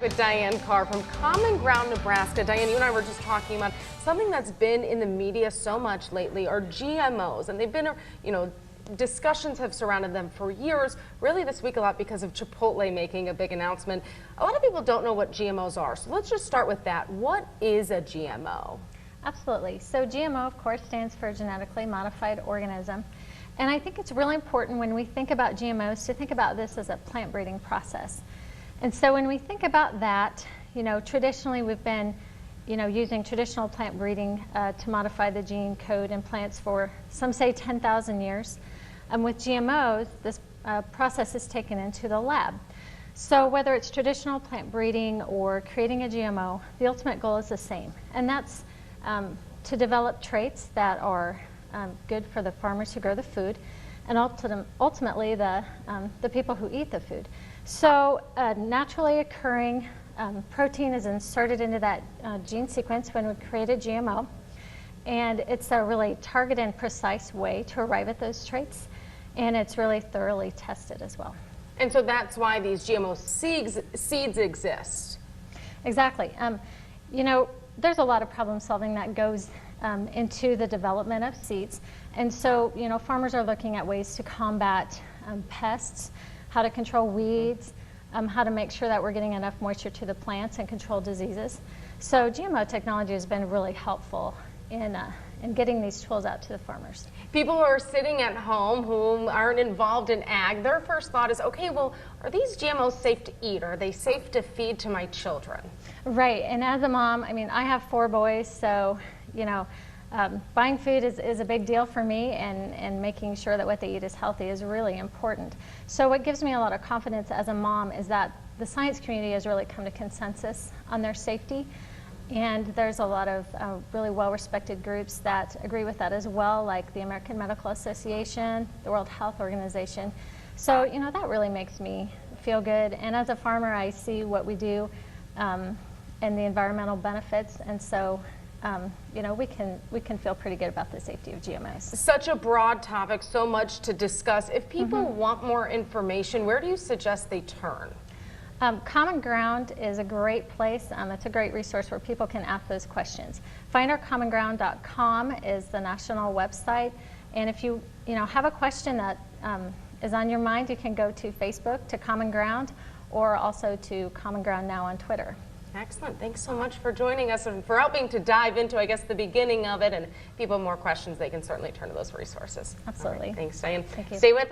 With Diane Karr from Common Ground, Nebraska. Diane, you and I were just talking about something that's been in the media so much lately are GMOs, and they've been, discussions have surrounded them for years. Really this week a lot because of Chipotle making a big announcement. A lot of people don't know what GMOs are, so let's just start with that. What is a GMO? Absolutely. So GMO, of course, stands for genetically modified organism. And I think it's really important when we think about GMOs to think about this as a plant breeding process. And so when we think about that, traditionally we've been, using traditional plant breeding to modify the gene code in plants for, some say, 10,000 years. And with GMOs, this process is taken into the lab. So whether it's traditional plant breeding or creating a GMO, the ultimate goal is the same. And that's to develop traits that are good for the farmers who grow the food, and ultimately the people who eat the food. So a naturally occurring protein is inserted into that gene sequence when we create a GMO, and it's a really targeted and precise way to arrive at those traits, and it's really thoroughly tested as well. And so that's why these GMO seeds exist. Exactly. There's a lot of problem solving that goes into the development of seeds, and so farmers are looking at ways to combat pests, how to control weeds, how to make sure that we're getting enough moisture to the plants and control diseases. So GMO technology has been really helpful in getting these tools out to the farmers. People who are sitting at home who aren't involved in ag, their first thought is, okay, well, are these GMOs safe to eat? Are they safe to feed to my children? Right, and as a mom, I have 4 boys, so buying food is a big deal for me, and making sure that what they eat is healthy is really important. So what gives me a lot of confidence as a mom is that the science community has really come to consensus on their safety, and there's a lot of really well-respected groups that agree with that as well, like the American Medical Association, the World Health Organization. So that really makes me feel good, and as a farmer I see what we do and the environmental benefits, and so we can feel pretty good about the safety of GMOs. Such a broad topic, so much to discuss. If people want more information, where do you suggest they turn? Common Ground is a great place. It's a great resource where people can ask those questions. Findourcommonground.com is the national website, and if you have a question that is on your mind, you can go to Facebook to Common Ground, or also to Common Ground Now on Twitter. Excellent. Thanks so much for joining us and for helping to dive into, I guess, the beginning of it. And if people have more questions, they can certainly turn to those resources. Absolutely. Right. Thanks, Diane. Thank you. Stay with us.